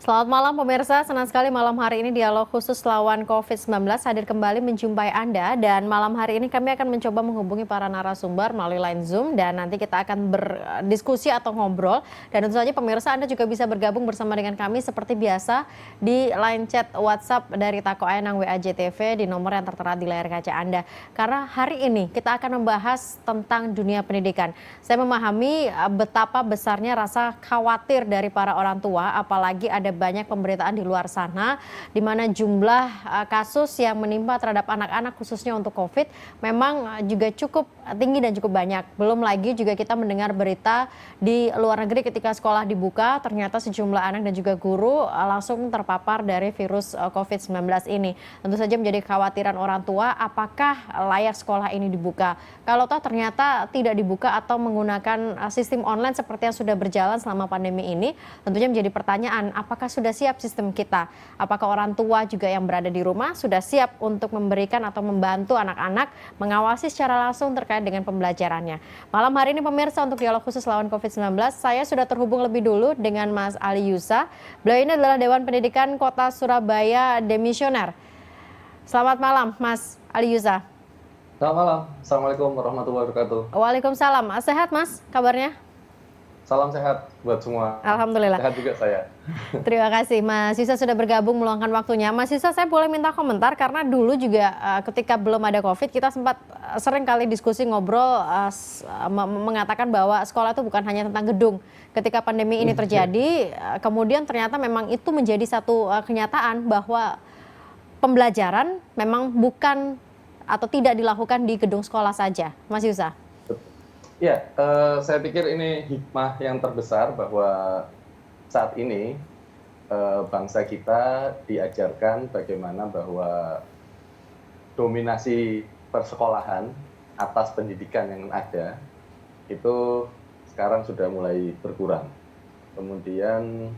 Selamat malam pemirsa, senang sekali malam hari ini dialog khusus lawan COVID-19 hadir kembali menjumpai Anda dan malam hari ini kami akan mencoba menghubungi para narasumber melalui line Zoom dan nanti kita akan berdiskusi atau ngobrol dan tentu saja pemirsa Anda juga bisa bergabung bersama dengan kami seperti biasa di line chat WhatsApp dari Tako Ayenang WAJTV di nomor yang tertera di layar kaca Anda. Karena hari ini kita akan membahas tentang dunia pendidikan. Saya memahami betapa besarnya rasa khawatir dari para orang tua apalagi ada banyak pemberitaan di luar sana di mana jumlah kasus yang menimpa terhadap anak-anak khususnya untuk COVID memang juga cukup tinggi dan cukup banyak. Belum lagi juga kita mendengar berita di luar negeri ketika sekolah dibuka ternyata sejumlah anak dan juga guru langsung terpapar dari virus COVID-19 ini. Tentu saja menjadi kekhawatiran orang tua apakah layak sekolah ini dibuka. Kalau toh ternyata tidak dibuka atau menggunakan sistem online seperti yang sudah berjalan selama pandemi ini, tentunya menjadi pertanyaan apakah sudah siap sistem kita? Apakah orang tua juga yang berada di rumah sudah siap untuk memberikan atau membantu anak-anak mengawasi secara langsung terkait dengan pembelajarannya? Malam hari ini pemirsa untuk dialog khusus lawan COVID-19, saya sudah terhubung lebih dulu dengan Mas Ali Yusa. Beliau ini adalah Dewan Pendidikan Kota Surabaya Demisioner. Selamat malam Mas Ali Yusa. Selamat malam. Assalamualaikum warahmatullahi wabarakatuh. Waalaikumsalam. Sehat Mas kabarnya? Salam sehat buat semua. Alhamdulillah. Sehat juga saya. Terima kasih Mas Yusa sudah bergabung meluangkan waktunya. Mas Yusa, saya boleh minta komentar karena dulu juga ketika belum ada COVID kita sempat sering kali diskusi ngobrol mengatakan bahwa sekolah itu bukan hanya tentang gedung. Ketika pandemi ini terjadi, kemudian ternyata memang itu menjadi satu kenyataan bahwa pembelajaran memang bukan atau tidak dilakukan di gedung sekolah saja. Mas Yusa. Ya, saya pikir ini hikmah yang terbesar bahwa saat ini bangsa kita diajarkan bagaimana bahwa dominasi persekolahan atas pendidikan yang ada itu sekarang sudah mulai berkurang. Kemudian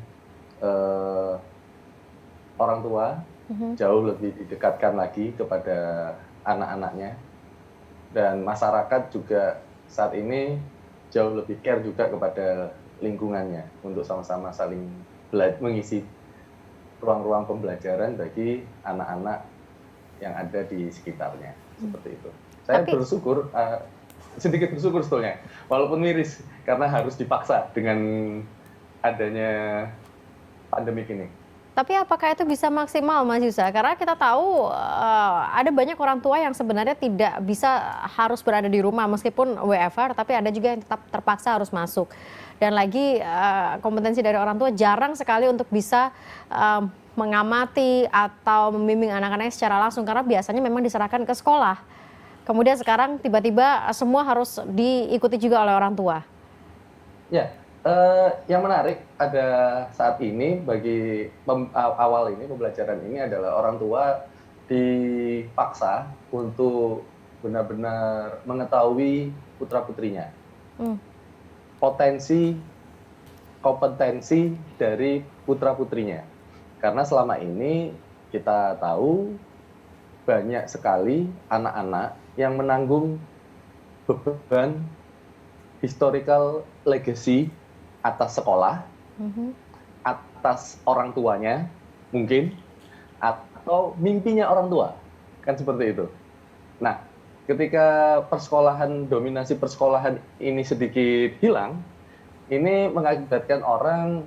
orang tua jauh lebih didekatkan lagi kepada anak-anaknya dan masyarakat juga saat ini jauh lebih care juga kepada lingkungannya untuk sama-sama saling mengisi ruang-ruang pembelajaran bagi anak-anak yang ada di sekitarnya. Seperti itu. Saya bersyukur, sedikit bersyukur sebetulnya, walaupun miris karena harus dipaksa dengan adanya pandemik ini. Tapi apakah itu bisa maksimal Mas Yusa? Karena kita tahu ada banyak orang tua yang sebenarnya tidak bisa harus berada di rumah meskipun WFH, tapi ada juga yang tetap terpaksa harus masuk. Dan lagi kompetensi dari orang tua jarang sekali untuk bisa mengamati atau membimbing anak-anaknya secara langsung karena biasanya memang diserahkan ke sekolah. Kemudian sekarang tiba-tiba semua harus diikuti juga oleh orang tua. Ya. Yang menarik ada saat ini bagi awal ini pembelajaran ini adalah orang tua dipaksa untuk benar-benar mengetahui putra-putrinya. Kompetensi dari putra-putrinya. Karena selama ini kita tahu banyak sekali anak-anak yang menanggung beban historical legacy atas sekolah, atas orang tuanya mungkin, atau mimpinya orang tua, kan seperti itu. Nah, ketika dominasi persekolahan ini sedikit hilang, ini mengakibatkan orang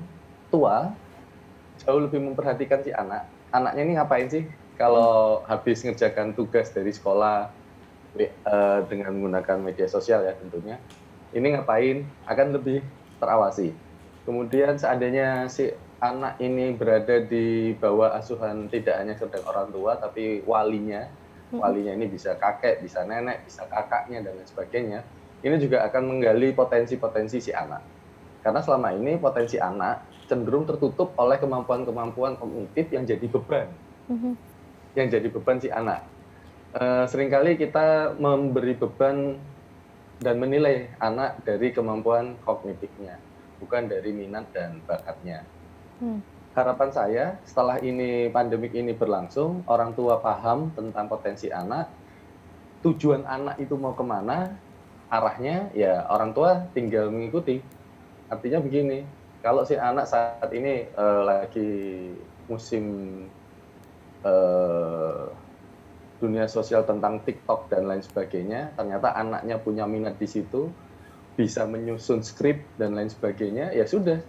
tua jauh lebih memperhatikan si anak. Anaknya ini ngapain sih kalau habis ngerjakan tugas dari sekolah dengan menggunakan media sosial ya tentunya. Ini ngapain, akan lebih terawasi. Kemudian seandainya si anak ini berada di bawah asuhan tidak hanya sedang orang tua, tapi walinya ini bisa kakek, bisa nenek, bisa kakaknya, dan lain sebagainya. Ini juga akan menggali potensi-potensi si anak. Karena selama ini potensi anak cenderung tertutup oleh kemampuan-kemampuan kognitif yang jadi beban. Yang jadi beban si anak. Seringkali kita memberi beban dan menilai anak dari kemampuan kognitifnya, bukan dari minat dan bakatnya. Harapan saya setelah ini pandemik ini berlangsung, orang tua paham tentang potensi anak, tujuan anak itu mau kemana, arahnya ya orang tua tinggal mengikuti. Artinya begini, kalau si anak saat ini lagi musim eh, dunia sosial tentang TikTok dan lain sebagainya, ternyata anaknya punya minat di situ, bisa menyusun skrip dan lain sebagainya, ya sudah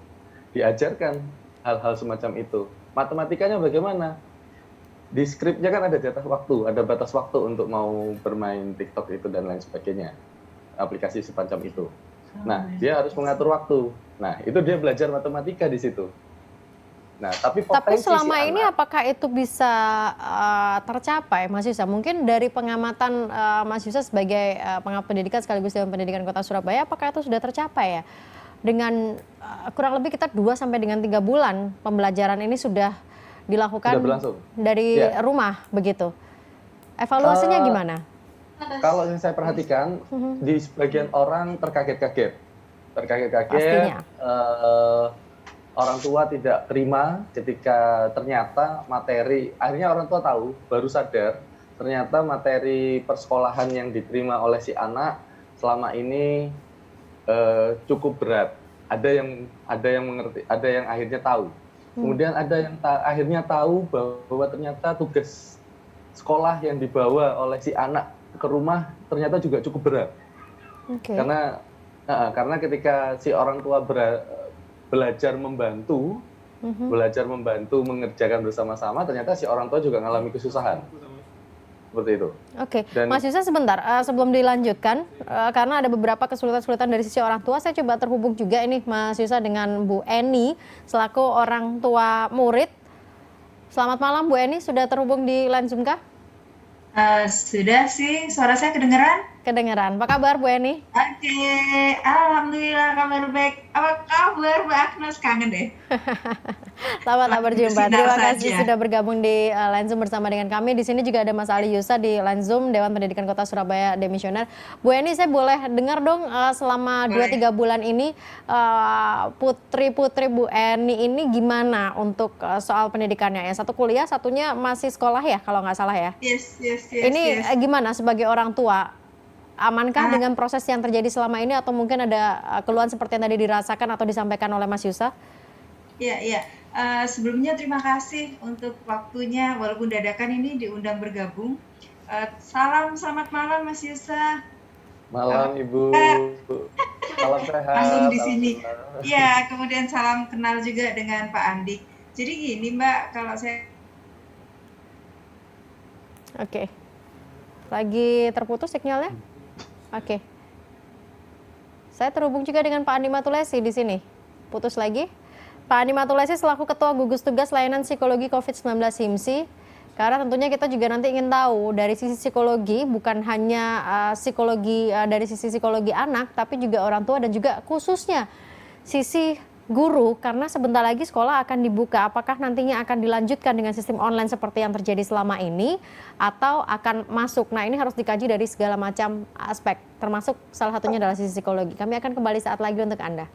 diajarkan hal-hal semacam itu. Matematikanya bagaimana? Di skripnya kan ada jatah waktu, ada batas waktu untuk mau bermain TikTok itu dan lain sebagainya. Aplikasi semacam itu. Nah, dia harus mengatur waktu. Nah, itu dia belajar matematika di situ. Nah, tapi potensi selama si ini anak, apakah itu bisa tercapai, Mas Yusa? Mungkin dari pengamatan Mas Yusa sebagai pengamat pendidikan sekaligus Dewan Pendidikan Kota Surabaya, apakah itu sudah tercapai ya? Dengan kurang lebih kita 2 sampai dengan 3 bulan pembelajaran ini sudah dilakukan sudah berlangsung. dari Ya. rumah begitu. Evaluasinya Eh, gimana? Kalau yang saya perhatikan, di sebagian orang terkaget-kaget. Terkaget-kaget, Pastinya. orang tua tidak terima ketika ternyata materi, akhirnya orang tua tahu, baru sadar, ternyata materi persekolahan yang diterima oleh si anak selama ini cukup berat. Ada yang mengerti, ada yang akhirnya tahu. Kemudian ada yang akhirnya tahu bahwa ternyata tugas sekolah yang dibawa oleh si anak ke rumah ternyata juga cukup berat. Oke. Karena ketika si orang tua belajar membantu mengerjakan bersama-sama, ternyata si orang tua juga mengalami kesusahan. Seperti itu. Oke, Dan Mas Yusa sebentar, sebelum dilanjutkan, karena ada beberapa kesulitan-kesulitan dari sisi orang tua, saya coba terhubung juga ini Mas Yusa dengan Bu Eni, selaku orang tua murid. Selamat malam Bu Eni, sudah terhubung di line Zoom kah? Sudah sih, suara saya kedengeran? Kedengeran. Apa kabar Bu Eni? Oke, alhamdulillah kabar baik. Apa kabar Mbak Agnes? Kangen deh. Selamat berjumpa. Bersinar Terima kasih saja. sudah bergabung di line Zoom bersama dengan kami. Di sini juga ada Mas Ali Yusa di line Zoom Dewan Pendidikan Kota Surabaya Demisioner. Bu Eni, saya boleh dengar dong selama 2-3 bulan ini putri-putri Bu Eni ini gimana untuk soal pendidikannya ya? Satu kuliah, satunya masih sekolah ya kalau nggak salah ya? Yes. Ini gimana sebagai orang tua? Amankah dengan proses yang terjadi selama ini atau mungkin ada keluhan seperti yang tadi dirasakan atau disampaikan oleh Mas Yusa? Iya. Sebelumnya terima kasih untuk waktunya, walaupun dadakan ini diundang bergabung. Selamat malam Mas Yusa. malam Ibu, salam sehat. Langsung di sini. Alhamdulillah. Iya, kemudian salam kenal juga dengan Pak Andi. Jadi gini Mbak, kalau saya Oke. Lagi terputus sinyalnya? Oke. Saya terhubung juga dengan Pak Andi Matulesi di sini. Putus lagi. Pak Andi Matulesi selaku Ketua Gugus Tugas Layanan Psikologi COVID-19 HIMSI. Karena tentunya kita juga nanti ingin tahu dari sisi psikologi, bukan hanya psikologi dari sisi psikologi anak, tapi juga orang tua dan juga khususnya sisi guru, karena sebentar lagi sekolah akan dibuka. Apakah nantinya akan dilanjutkan dengan sistem online seperti yang terjadi selama ini atau akan masuk? Nah, ini harus dikaji dari segala macam aspek, termasuk salah satunya adalah sisi psikologi. Kami akan kembali saat lagi untuk Anda.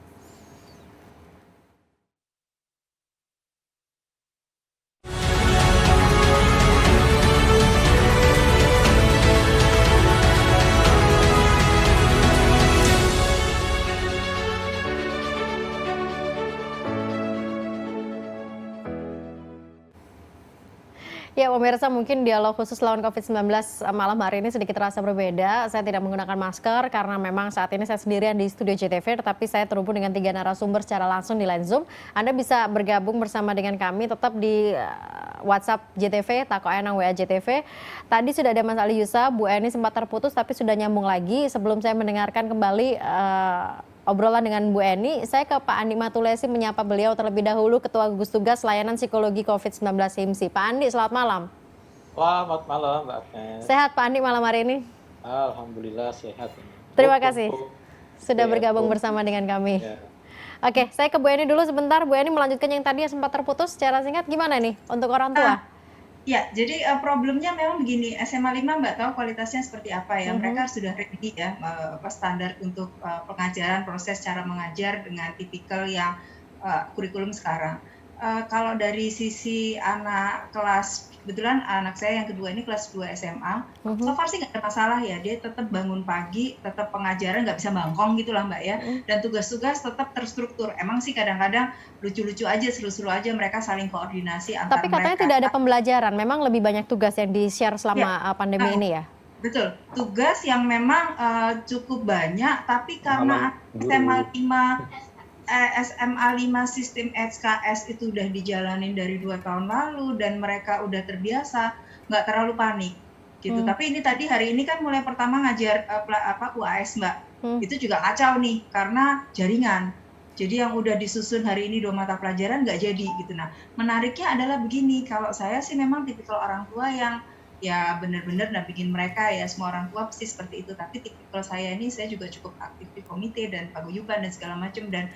Ya, pemirsa, mungkin dialog khusus lawan COVID-19 malam hari ini sedikit terasa berbeda. Saya tidak menggunakan masker karena memang saat ini saya sendirian di studio JTV, tetapi saya terhubung dengan 3 narasumber secara langsung di line Zoom. Anda bisa bergabung bersama dengan kami tetap di WhatsApp JTV, Tako Enang WA JTV. Tadi sudah ada Mas Ali Yusa, Bu Eni sempat terputus tapi sudah nyambung lagi. Sebelum saya mendengarkan kembali obrolan dengan Bu Eni, saya ke Pak Andi Matulesi menyapa beliau terlebih dahulu, Ketua Gugus Tugas Layanan Psikologi COVID-19 HIMSI. Pak Andi, selamat malam. Selamat malam, Mbak Agnes. Sehat Pak Andi malam hari ini? Alhamdulillah sehat. Terima kasih sudah bergabung bersama dengan kami. Ya. Oke, saya ke Bu Eni dulu sebentar. Bu Eni melanjutkan yang tadi yang sempat terputus secara singkat, gimana nih untuk orang tua? Ya, jadi problemnya memang begini, SMA 5 Mbak tahu kualitasnya seperti apa ya, mereka sudah ready ya, standar untuk pengajaran, proses cara mengajar dengan tipikal yang kurikulum sekarang. Kalau dari sisi anak kelas, kebetulan anak saya yang kedua ini kelas 2 SMA, so far sih nggak ada masalah ya, dia tetap bangun pagi, tetap pengajaran nggak bisa bangkong gitu lah Mbak ya, dan tugas-tugas tetap terstruktur. Emang sih kadang-kadang lucu-lucu aja, seru-seru aja mereka saling koordinasi antar Tapi katanya mereka. tidak ada pembelajaran, memang lebih banyak tugas yang di-share Ya, selama pandemi ini ya? betul. Tugas yang memang cukup banyak, tapi karena Pengalaman guru. SMA 5 sistem SKS itu udah dijalanin dari 2 tahun lalu dan mereka udah terbiasa, nggak terlalu panik gitu. Tapi ini tadi hari ini kan mulai pertama ngajar UAS Mbak, itu juga kacau nih karena jaringan. Jadi yang udah disusun hari ini 2 mata pelajaran nggak jadi gitu. Nah menariknya adalah begini, kalau saya sih memang tipikal orang tua yang ya benar-benar bikin mereka ya, semua orang tua pasti seperti itu, tapi tipikal saya ini saya juga cukup aktif di komite dan paguyuban dan segala macam dan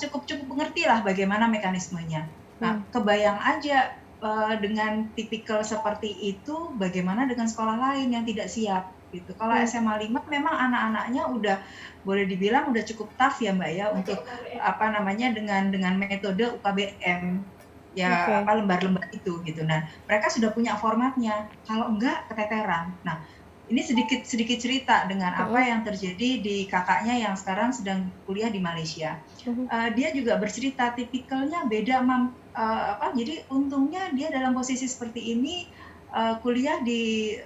cukup mengerti lah bagaimana mekanismenya. Nah kebayang aja dengan tipikal seperti itu bagaimana dengan sekolah lain yang tidak siap gitu. Kalau SMA 5 memang anak-anaknya udah boleh dibilang udah cukup tough ya Mbak ya untuk dengan metode UKBM ya lembar-lembar itu gitu. Nah, mereka sudah punya formatnya. Kalau enggak keteteran. Nah, ini sedikit cerita dengan apa yang terjadi di kakaknya yang sekarang sedang kuliah di Malaysia. Dia juga bercerita tipikalnya beda, jadi untungnya dia dalam posisi seperti ini kuliah di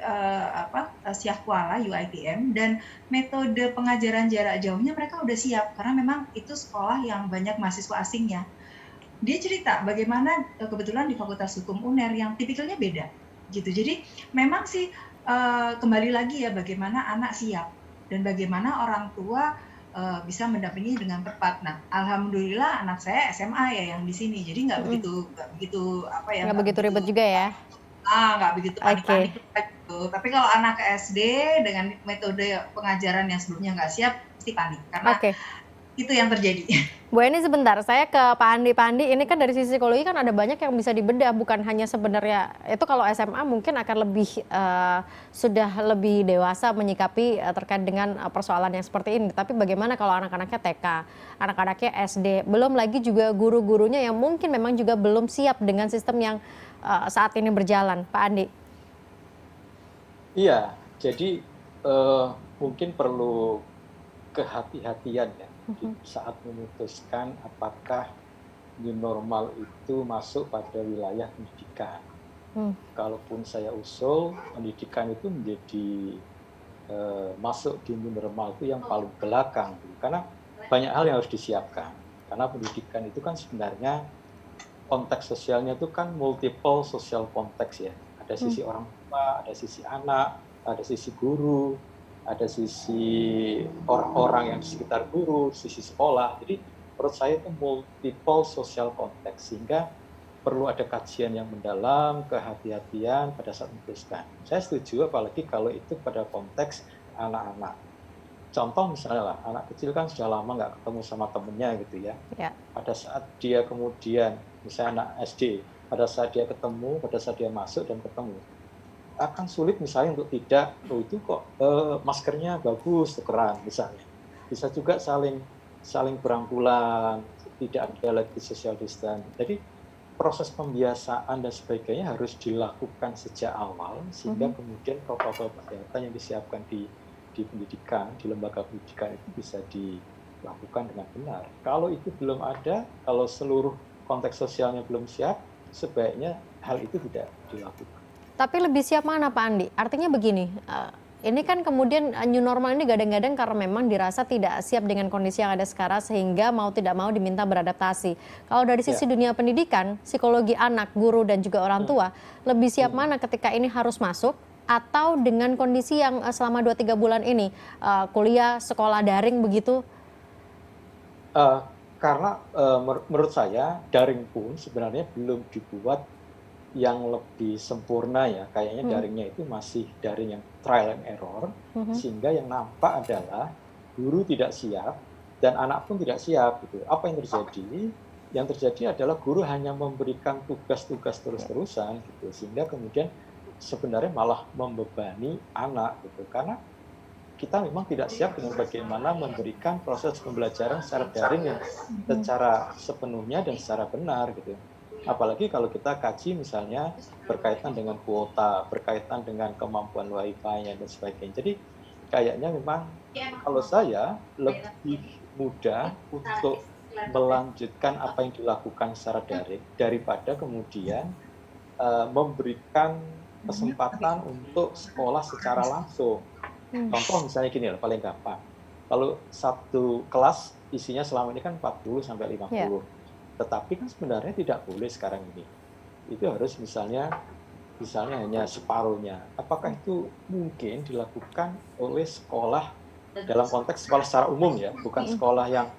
Syah Kuala UiTM dan metode pengajaran jarak jauhnya mereka udah siap karena memang itu sekolah yang banyak mahasiswa asingnya. Dia cerita bagaimana kebetulan di Fakultas Hukum UNER yang tipikalnya beda gitu. Jadi memang sih kembali lagi ya bagaimana anak siap dan bagaimana orang tua bisa mendampingi dengan tepat. Nah, alhamdulillah anak saya SMA ya yang di sini. Jadi nggak begitu ribet juga ya. Nggak begitu panik-panik gitu. Tapi kalau anak SD dengan metode pengajaran yang sebelumnya nggak siap pasti panik karena itu yang terjadi. Bu Eni sebentar, saya ke Pak Andi. Pak Andi, ini kan dari sisi psikologi kan ada banyak yang bisa dibedah, bukan hanya sebenarnya itu kalau SMA mungkin akan lebih sudah lebih dewasa menyikapi terkait dengan persoalan yang seperti ini. Tapi bagaimana kalau anak-anaknya TK, anak-anaknya SD, belum lagi juga guru-gurunya yang mungkin memang juga belum siap dengan sistem yang saat ini berjalan, Pak Andi? Iya, jadi mungkin perlu kehati-hatian ya saat memutuskan apakah new normal itu masuk pada wilayah pendidikan. Kalaupun saya usul pendidikan itu menjadi masuk di new normal itu yang paling belakang, karena banyak hal yang harus disiapkan. Karena pendidikan itu kan sebenarnya konteks sosialnya itu kan multiple social konteks ya. Ada sisi orang tua, ada sisi anak, ada sisi guru, ada sisi orang-orang yang di sekitar guru, sisi sekolah. Jadi menurut saya itu multiple social konteks, sehingga perlu ada kajian yang mendalam, kehati-hatian pada saat memutuskan. Saya setuju apalagi kalau itu pada konteks anak-anak. Contoh misalnya lah, anak kecil kan sudah lama nggak ketemu sama temennya gitu ya. Pada saat dia kemudian, misalnya anak SD, pada saat dia ketemu, pada saat dia masuk dan ketemu, akan sulit misalnya untuk tidak, itu kok maskernya bagus, tukeran misalnya. Bisa juga saling berangkulan, tidak ada lagi social distance. Jadi proses pembiasaan dan sebagainya harus dilakukan sejak awal, sehingga kemudian protokol kesehatan yang disiapkan di pendidikan, di lembaga pendidikan itu bisa dilakukan dengan benar. Kalau itu belum ada, kalau seluruh konteks sosialnya belum siap, sebaiknya hal itu tidak dilakukan. Tapi lebih siap mana Pak Andi? Artinya begini, ini kan kemudian new normal ini gadang-gadang karena memang dirasa tidak siap dengan kondisi yang ada sekarang sehingga mau tidak mau diminta beradaptasi. Kalau dari sisi dunia pendidikan, psikologi anak, guru dan juga orang tua, lebih siap mana ketika ini harus masuk atau dengan kondisi yang selama 2-3 bulan ini kuliah, sekolah daring begitu? Karena menurut saya daring pun sebenarnya belum dibuat yang lebih sempurna ya, kayaknya daringnya itu masih daring yang trial and error, sehingga yang nampak adalah guru tidak siap dan anak pun tidak siap gitu. Apa yang terjadi? Yang terjadi adalah guru hanya memberikan tugas-tugas terus-terusan gitu, sehingga kemudian sebenarnya malah membebani anak gitu, karena kita memang tidak siap dengan bagaimana memberikan proses pembelajaran secara daring yang secara sepenuhnya dan secara benar gitu. Apalagi kalau kita kaji misalnya berkaitan dengan kuota, berkaitan dengan kemampuan wifi-nya dan sebagainya. Jadi kayaknya memang kalau saya lebih mudah untuk melanjutkan apa yang dilakukan secara daring daripada kemudian memberikan kesempatan untuk sekolah secara langsung. Contoh misalnya gini lah, paling gampang. Kalau satu kelas isinya selama ini kan 40 sampai 50. Yeah. Tetapi kan sebenarnya tidak boleh sekarang ini. Itu harus misalnya hanya separuhnya. Apakah itu mungkin dilakukan oleh sekolah dalam konteks sekolah secara umum ya, bukan sekolah yang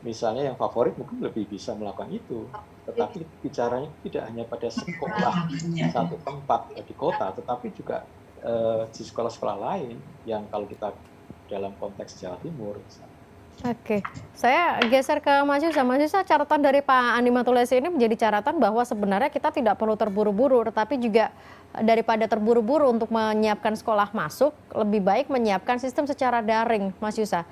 misalnya yang favorit mungkin lebih bisa melakukan itu. Tetapi bicaranya tidak hanya pada sekolah satu tempat di kota, tetapi juga di sekolah-sekolah lain yang kalau kita dalam konteks Jawa Timur. Oke, saya geser ke Mas Yusa. Mas Yusa, catatan dari Pak Andi Matulesi ini menjadi catatan bahwa sebenarnya kita tidak perlu terburu-buru, tetapi juga daripada terburu-buru untuk menyiapkan sekolah masuk, lebih baik menyiapkan sistem secara daring, Mas Yusa.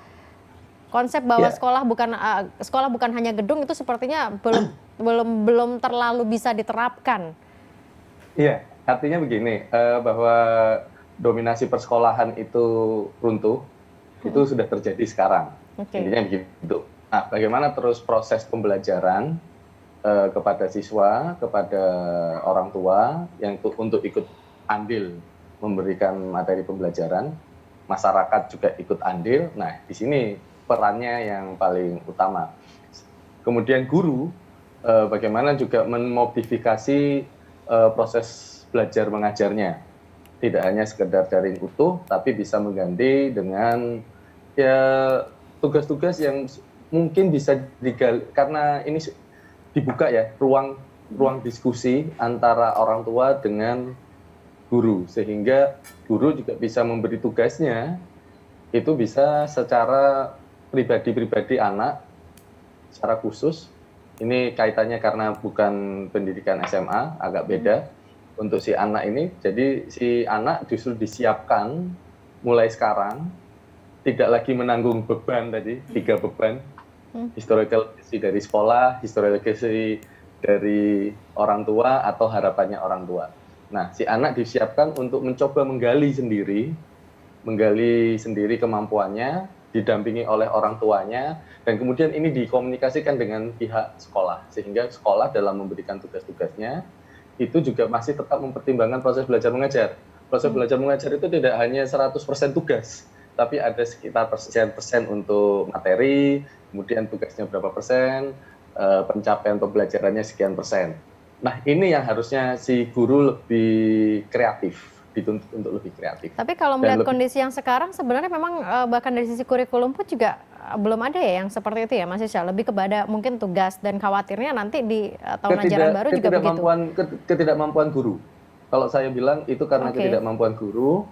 Konsep bahwa sekolah bukan hanya gedung itu sepertinya belum terlalu bisa diterapkan. Iya, artinya begini, bahwa dominasi persekolahan itu runtuh, itu sudah terjadi sekarang. Intinya begitu. Nah, bagaimana terus proses pembelajaran kepada siswa, kepada orang tua yang untuk ikut andil memberikan materi pembelajaran, masyarakat juga ikut andil. Nah, di sini perannya yang paling utama. Kemudian guru, bagaimana juga memodifikasi proses belajar mengajarnya. Tidak hanya sekedar daring utuh, tapi bisa mengganti dengan ya tugas-tugas yang mungkin bisa digali, karena ini dibuka ya ruang diskusi antara orang tua dengan guru, sehingga guru juga bisa memberi tugasnya itu bisa secara pribadi-pribadi anak secara khusus. Ini kaitannya karena bukan pendidikan SMA, agak beda untuk si anak ini. Jadi si anak justru disiapkan mulai sekarang, tidak lagi menanggung beban tadi, 3 beban. Historical legacy dari sekolah, historical legacy dari orang tua, atau harapannya orang tua. Nah, si anak disiapkan untuk mencoba menggali sendiri kemampuannya, didampingi oleh orang tuanya, dan kemudian ini dikomunikasikan dengan pihak sekolah, sehingga sekolah dalam memberikan tugas-tugasnya itu juga masih tetap mempertimbangkan proses belajar mengajar. Proses belajar mengajar itu tidak hanya 100% tugas, tapi ada sekitar persen untuk materi, kemudian tugasnya berapa persen, pencapaian pembelajarannya sekian persen. Nah, ini yang harusnya si guru lebih kreatif, dituntut untuk lebih kreatif. Tapi kalau melihat kondisi yang sekarang, sebenarnya memang bahkan dari sisi kurikulum pun juga belum ada ya yang seperti itu ya, Mas Isya. Lebih kepada mungkin tugas, dan khawatirnya nanti di tahun ajaran baru juga begitu. Ketidakmampuan guru. Kalau saya bilang itu karena ketidakmampuan guru,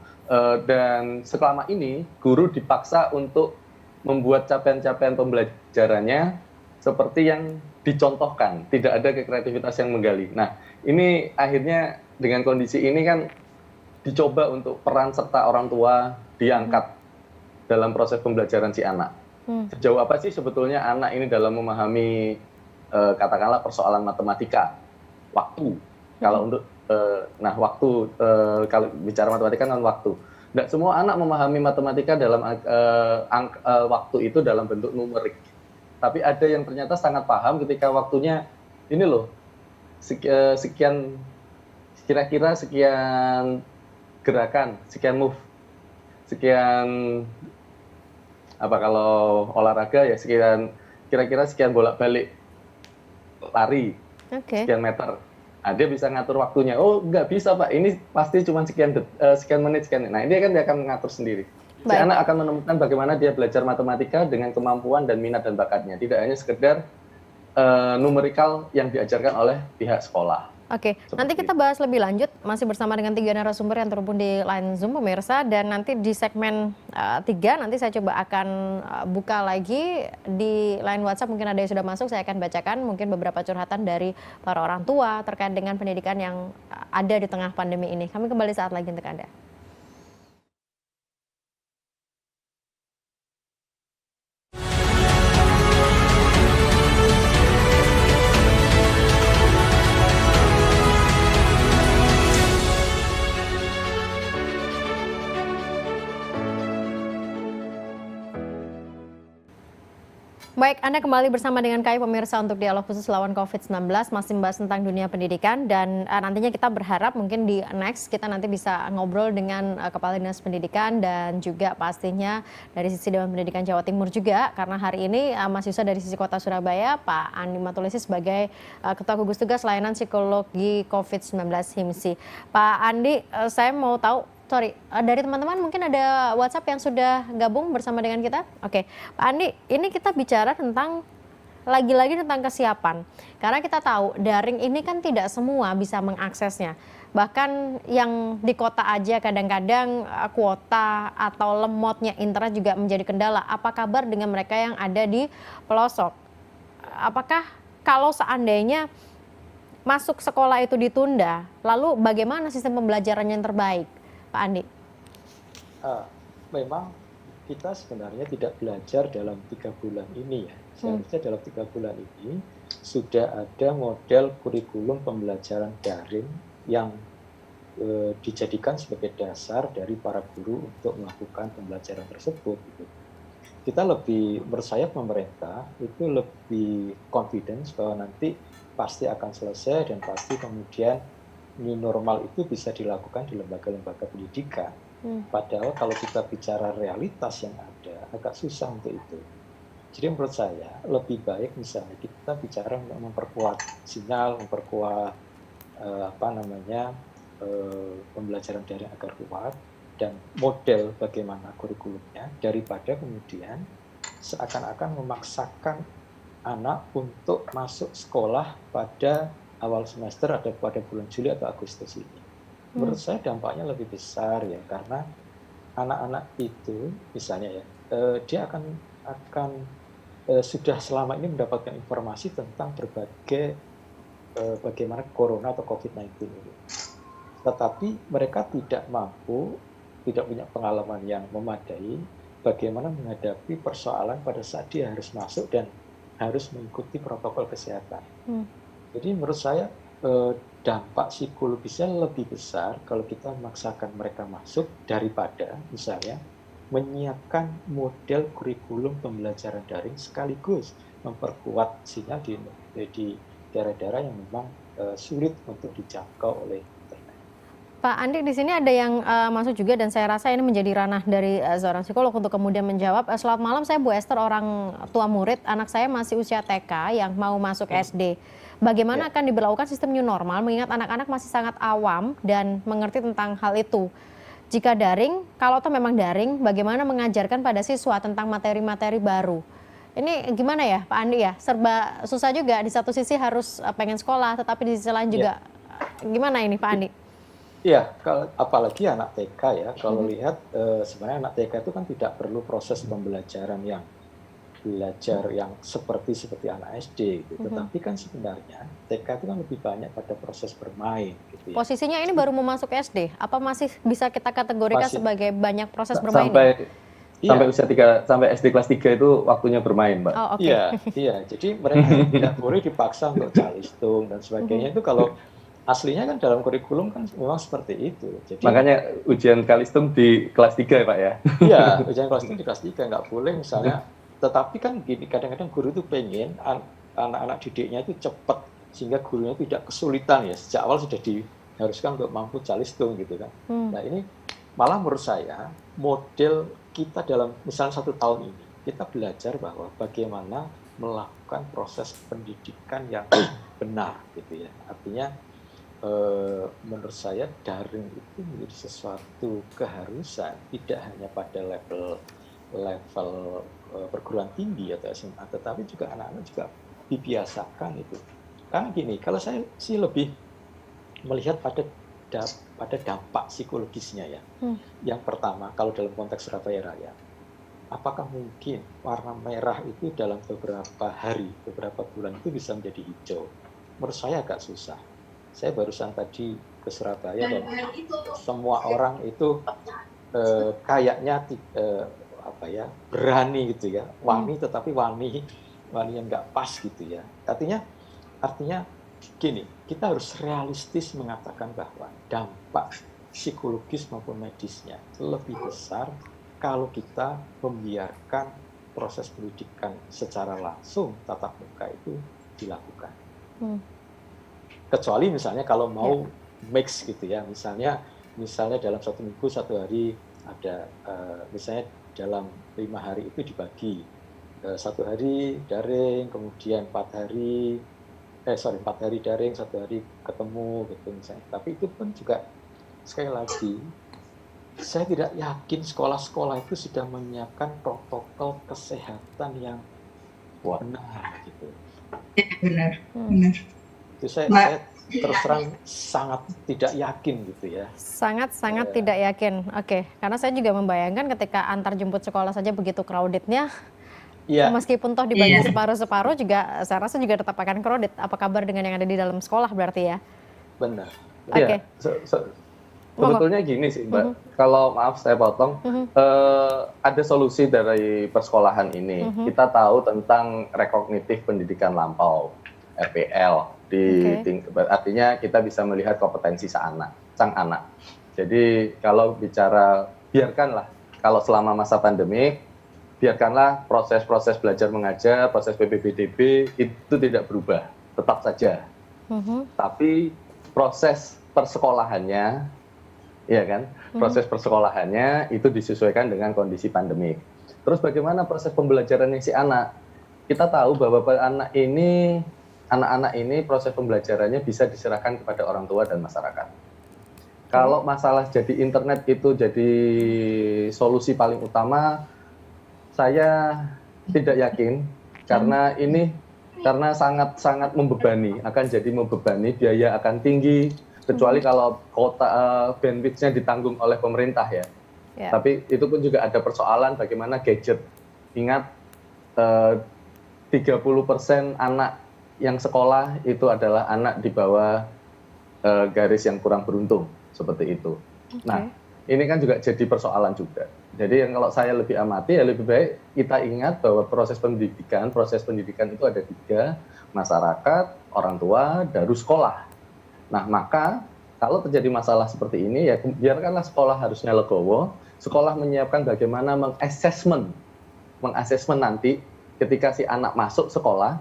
dan selama ini guru dipaksa untuk membuat capaian-capaian pembelajarannya seperti yang dicontohkan, tidak ada kreativitas yang menggali. Nah, ini akhirnya dengan kondisi ini kan dicoba untuk peran serta orang tua diangkat dalam proses pembelajaran si anak. Sejauh apa sih sebetulnya anak ini dalam memahami katakanlah persoalan matematika, waktu. Kalau untuk kalau bicara matematika kan waktu. Tidak semua anak memahami matematika dalam waktu itu dalam bentuk numerik. Tapi ada yang ternyata sangat paham ketika waktunya ini loh, sekian, kira-kira sekian gerakan, sekian move, sekian kalau olahraga ya sekian, kira-kira sekian bolak-balik lari, sekian meter. Nah, dia bisa ngatur waktunya. Oh, nggak bisa Pak, ini pasti cuma sekian menit, sekian. Nah, dia akan mengatur sendiri. Si anak akan menemukan bagaimana dia belajar matematika dengan kemampuan dan minat dan bakatnya. Tidak hanya sekedar numerikal yang diajarkan oleh pihak sekolah. Oke, nanti kita bahas lebih lanjut, masih bersama dengan 3 narasumber yang terhubung di line Zoom pemirsa, dan nanti di segmen 3 nanti saya coba akan buka lagi di line WhatsApp, mungkin ada yang sudah masuk, saya akan bacakan mungkin beberapa curhatan dari para orang tua terkait dengan pendidikan yang ada di tengah pandemi ini. Kami kembali saat lagi untuk Anda. Baik, Anda kembali bersama dengan kami pemirsa untuk dialog khusus lawan COVID-19, masih membahas tentang dunia pendidikan dan nantinya kita berharap mungkin di next kita nanti bisa ngobrol dengan Kepala Dinas Pendidikan dan juga pastinya dari sisi Dewan Pendidikan Jawa Timur juga, karena hari ini mahasiswa dari sisi Kota Surabaya, Pak Andi Matulisi sebagai Ketua Gugus Tugas Layanan Psikologi COVID-19 HIMSI. Pak Andi, saya mau tahu, dari teman-teman mungkin ada WhatsApp yang sudah gabung bersama dengan kita. Oke, Pak Andi, ini kita bicara tentang lagi-lagi tentang kesiapan. Karena kita tahu daring ini kan tidak semua bisa mengaksesnya. Bahkan yang di kota aja kadang-kadang kuota atau lemotnya internet juga menjadi kendala. Apa kabar dengan mereka yang ada di pelosok? Apakah kalau seandainya masuk sekolah itu ditunda, lalu bagaimana sistem pembelajaran yang terbaik? Pak Andi. Memang kita sebenarnya tidak belajar dalam 3 bulan ini ya. Seharusnya dalam 3 bulan ini sudah ada model kurikulum pembelajaran daring yang dijadikan sebagai dasar dari para guru untuk melakukan pembelajaran tersebut. Gitu. Kita lebih, menurut saya pemerintah itu lebih confidence bahwa nanti pasti akan selesai dan pasti kemudian new normal itu bisa dilakukan di lembaga-lembaga pendidikan. Padahal kalau kita bicara realitas yang ada, agak susah untuk itu. Jadi menurut saya lebih baik misalnya kita bicara memperkuat sinyal, memperkuat pembelajaran daring agar kuat dan model bagaimana kurikulumnya, daripada kemudian seakan-akan memaksakan anak untuk masuk sekolah pada awal semester ada pada bulan Juli atau Agustus ini. Menurut saya dampaknya lebih besar ya, karena anak-anak itu misalnya ya, dia akan sudah selama ini mendapatkan informasi tentang berbagai bagaimana corona atau COVID-19 ini. Tetapi mereka tidak mampu, tidak punya pengalaman yang memadai bagaimana menghadapi persoalan pada saat dia harus masuk dan harus mengikuti protokol kesehatan. Jadi menurut saya dampak psikologisnya lebih besar kalau kita memaksakan mereka masuk daripada misalnya menyiapkan model kurikulum pembelajaran daring sekaligus memperkuat sinyal di daerah-daerah yang memang sulit untuk dijangkau oleh internet. Pak Andi, di sini ada yang masuk juga dan saya rasa ini menjadi ranah dari seorang psikolog untuk kemudian menjawab. Selamat malam, saya Bu Esther, orang tua murid. Anak saya masih usia TK yang mau masuk SD. Bagaimana akan diberlakukan sistem new normal mengingat anak-anak masih sangat awam dan mengerti tentang hal itu? Jika daring, kalau toh memang daring, bagaimana mengajarkan pada siswa tentang materi-materi baru? Ini gimana ya Pak Andi ya? Serba susah juga, di satu sisi harus pengen sekolah, tetapi di sisi lain juga gimana ini Pak Andi? Iya, apalagi anak TK ya, kalau lihat sebenarnya anak TK itu kan tidak perlu proses pembelajaran yang belajar yang seperti anak SD gitu. Tetapi kan sebenarnya TK itu kan lebih banyak pada proses bermain gitu ya. Posisinya ini baru mau masuk SD, apa masih bisa kita kategorikan sebagai banyak proses bermain? Sampai usia 3, sampai SD kelas 3 itu waktunya bermain, Mbak. Oh, okay. Iya. Jadi mereka tidak boleh dipaksa untuk calistung dan sebagainya. Itu kalau aslinya kan dalam kurikulum kan memang seperti itu. Jadi, makanya ujian kalistung di kelas 3 ya Pak ya? Iya, ujian kalistung di kelas 3 nggak boleh misalnya. Tetapi kan gini, kadang-kadang guru itu pengen anak-anak didiknya itu cepat sehingga gurunya tidak kesulitan ya, sejak awal sudah diharuskan untuk mampu calistung gitu kan. Nah ini malah menurut saya model kita dalam misalnya 1 tahun ini kita belajar bahwa bagaimana melakukan proses pendidikan yang benar gitu ya. Artinya menurut saya daring itu menjadi sesuatu keharusan, tidak hanya pada level perguruan tinggi atau SMA, tetapi juga anak-anak juga dibiasakan itu. Karena gini, kalau saya sih lebih melihat pada dampak psikologisnya ya. Yang pertama, kalau dalam konteks Surabaya Raya, apakah mungkin warna merah itu dalam beberapa hari, beberapa bulan itu bisa menjadi hijau? Menurut saya agak susah. Saya barusan tadi ke Surabaya dan semua orang itu kayaknya berani gitu ya, wani tetapi wani yang nggak pas gitu ya. Artinya gini, kita harus realistis mengatakan bahwa dampak psikologis maupun medisnya lebih besar kalau kita membiarkan proses pendidikan secara langsung tatap muka itu dilakukan. Hmm. Kecuali misalnya kalau mau mix gitu ya, misalnya dalam 1 minggu 1 hari ada misalnya dalam 5 hari itu dibagi 1 hari daring, kemudian 4 hari 4 hari daring, 1 hari ketemu gitu misalnya. Tapi itu pun juga sekali lagi saya tidak yakin sekolah-sekolah itu sudah menyiapkan protokol kesehatan yang benar gitu. Benar. Itu saya terus terang sangat tidak yakin gitu ya. Sangat tidak yakin. Oke, karena saya juga membayangkan ketika antar jemput sekolah saja begitu crowded-nya, meskipun toh dibagi separuh-separuh juga saya rasa juga tetap akan crowded. Apa kabar dengan yang ada di dalam sekolah berarti ya? Benar. Oke. Sebetulnya gini sih Mbak, kalau maaf saya potong, ada solusi dari persekolahan ini. Kita tahu tentang rekognitif pendidikan lampau, RPL, artinya kita bisa melihat kompetensi sang anak. Jadi kalau bicara, biarkanlah, kalau selama masa pandemik, biarkanlah proses-proses belajar mengajar, proses PPDB itu tidak berubah, tetap saja. Tapi proses persekolahannya, ya kan? Proses persekolahannya itu disesuaikan dengan kondisi pandemik. Terus bagaimana proses pembelajarannya si anak? Kita tahu bahwa anak-anak ini proses pembelajarannya bisa diserahkan kepada orang tua dan masyarakat. Kalau masalah jadi internet itu jadi solusi paling utama, saya tidak yakin karena sangat membebani, akan jadi membebani, biaya akan tinggi. Kecuali kalau bandwidth-nya ditanggung oleh pemerintah ya. Tapi itu pun juga ada persoalan bagaimana gadget. Ingat 30% anak yang sekolah itu adalah anak di bawah garis yang kurang beruntung, seperti itu. Nah, ini kan juga jadi persoalan juga. Jadi yang kalau saya lebih amati ya lebih baik kita ingat bahwa proses pendidikan itu ada 3, masyarakat, orang tua, dan sekolah. Nah, maka kalau terjadi masalah seperti ini, ya biarkanlah sekolah harusnya legowo, sekolah menyiapkan bagaimana mengassessment nanti ketika si anak masuk sekolah,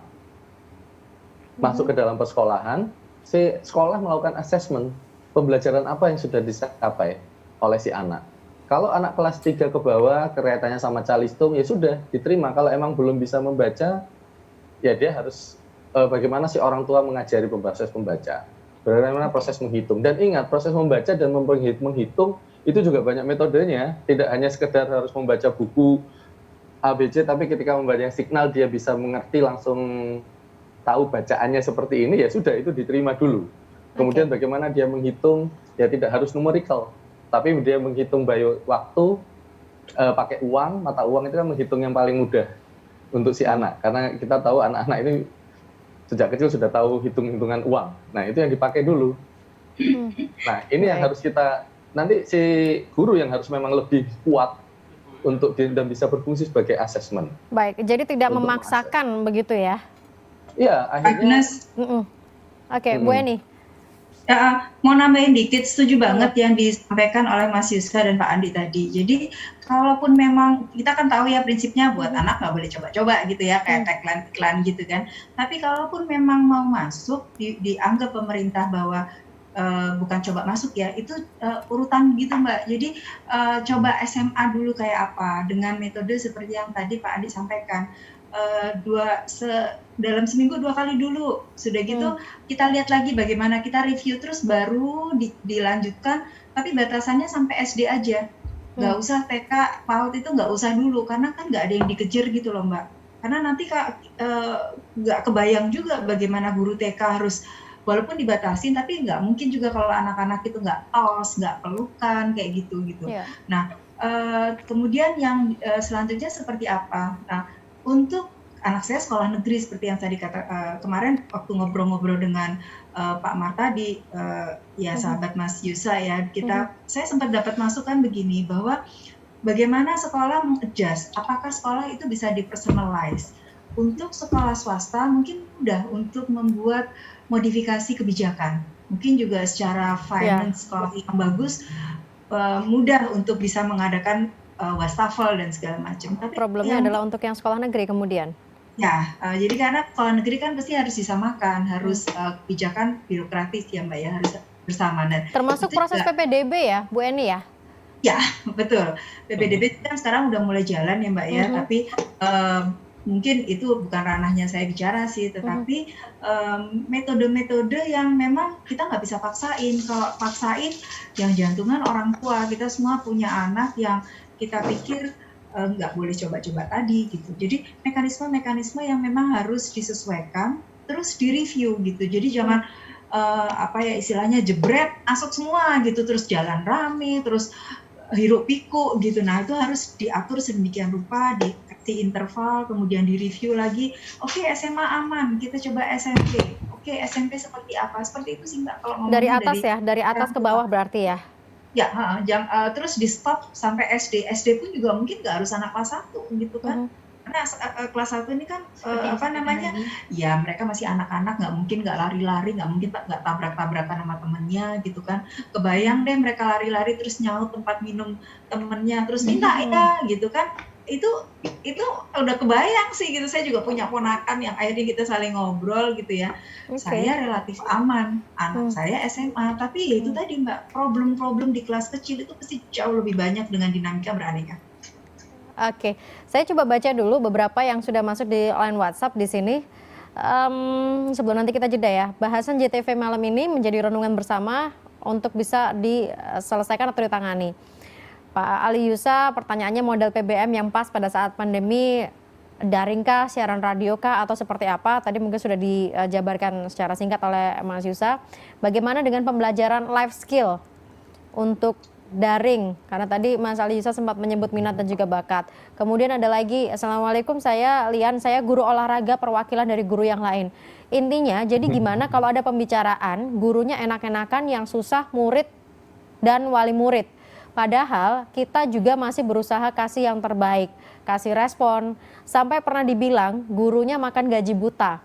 masuk ke dalam persekolahan, si sekolah melakukan assessment, pembelajaran apa yang sudah dicapai oleh si anak. Kalau anak kelas 3 ke bawah, kelihatannya sama calistung, ya sudah, diterima. Kalau emang belum bisa membaca, ya dia harus bagaimana si orang tua mengajari proses membaca. Bagaimana proses menghitung. Dan ingat, proses membaca dan menghitung itu juga banyak metodenya. Tidak hanya sekedar harus membaca buku ABC, tapi ketika membaca signal dia bisa mengerti langsung tahu bacaannya seperti ini, ya sudah, itu diterima dulu. Kemudian bagaimana dia menghitung, ya tidak harus numerical, tapi dia menghitung waktu, pakai uang, mata uang itu kan menghitung yang paling mudah untuk si anak. Karena kita tahu anak-anak ini sejak kecil sudah tahu hitung-hitungan uang. Nah, itu yang dipakai dulu. Nah, ini yang harus kita, nanti si guru yang harus memang lebih kuat untuk dan bisa berfungsi sebagai assessment. Baik, jadi tidak memaksakan begitu ya? Iya, akhirnya. Oke, Bu Eni. Mau nambahin dikit, setuju banget yang disampaikan oleh Mas Yuska dan Pak Andi tadi. Jadi kalaupun memang kita kan tahu ya prinsipnya buat anak nggak boleh coba-coba gitu ya, kayak tagline iklan gitu kan. Tapi kalaupun memang mau masuk, dianggap pemerintah bahwa bukan coba masuk ya, itu urutan gitu Mbak. Jadi coba SMA dulu kayak apa, dengan metode seperti yang tadi Pak Andi sampaikan. Dalam seminggu 2 kali dulu, sudah gitu kita lihat lagi bagaimana, kita review terus baru dilanjutkan, tapi batasannya sampai SD aja, nggak usah TK, PAUD itu nggak usah dulu, karena kan nggak ada yang dikejar gitu loh Mbak, karena nanti nggak kebayang juga bagaimana guru TK harus, walaupun dibatasin, tapi nggak mungkin juga kalau anak-anak itu nggak tos, nggak pelukan, kayak gitu. Nah, kemudian yang selanjutnya seperti apa? Nah, untuk anak saya sekolah negeri seperti yang tadi kemarin waktu ngobrol-ngobrol dengan Pak Mar tadi, ya sahabat Mas Yusa ya, saya sempat dapat masukan begini, bahwa bagaimana sekolah mengadjust, apakah sekolah itu bisa dipersonalize. Untuk sekolah swasta mungkin mudah untuk membuat modifikasi kebijakan, mungkin juga secara finance sekolah yang bagus, mudah untuk bisa mengadakan wastafel dan segala macam. Tapi Problemnya adalah untuk yang sekolah negeri kemudian. ya, jadi karena sekolah negeri kan pasti harus disamakan, harus kebijakan birokratis ya Mbak ya, harus bersama. Dan Termasuk itu proses juga, PPDB ya, Bu Eni ya? ya betul. PPDB kan sekarang udah mulai jalan ya Mbak ya, tapi mungkin itu bukan ranahnya saya bicara sih, tetapi metode-metode yang memang kita nggak bisa paksain. Kalau paksain, yang jantungan orang tua. Kita semua punya anak yang kita pikir nggak boleh coba-coba tadi gitu. Jadi mekanisme-mekanisme yang memang harus disesuaikan, terus direview gitu. Jadi jangan apa ya istilahnya jebret masuk semua gitu, terus jalan rame, terus hiruk pikuk gitu. Nah itu harus diatur sedemikian rupa, dikasih interval, kemudian direview lagi. Oke, SMA aman, kita coba SMP. Oke, SMP seperti apa? Seperti itu sih Mbak kalau ngomongnya Dari atas ya, dari atas orang ke tua. bawah berarti ya? Ya, terus di stop sampai SD. SD pun juga mungkin nggak harus anak kelas 1 gitu kan. Karena kelas 1 ini kan apa namanya? Ya mereka masih anak-anak, nggak mungkin nggak lari-lari, nggak mungkin nggak tabrak-tabrakan sama temennya gitu kan. Kebayang deh mereka lari-lari terus nyaut tempat minum temennya, terus minta ya gitu kan. Itu udah kebayang sih gitu. Saya juga punya ponakan yang akhirnya kita saling ngobrol gitu ya. Saya relatif aman, anak saya SMA, tapi ya itu tadi Mbak, problem-problem di kelas kecil itu pasti jauh lebih banyak dengan dinamika beraneka. Oke, saya coba baca dulu beberapa yang sudah masuk di line WhatsApp di sini. Sebelum nanti kita jeda ya, bahasan JTV malam ini menjadi renungan bersama untuk bisa diselesaikan atau ditangani. Pak Ali Yusa, pertanyaannya model PBM yang pas pada saat pandemi, daring kah, siaran radio kah, atau seperti apa? Tadi mungkin sudah dijabarkan secara singkat oleh Mas Yusa. Bagaimana dengan pembelajaran life skill untuk daring? Karena tadi Mas Ali Yusa sempat menyebut minat dan juga bakat. Kemudian ada lagi, Assalamualaikum, saya Lian, saya guru olahraga perwakilan dari guru yang lain. Intinya, jadi gimana kalau ada pembicaraan, gurunya enak-enakan yang susah murid dan wali murid. Padahal kita juga masih berusaha kasih yang terbaik, kasih respon, sampai pernah dibilang gurunya makan gaji buta.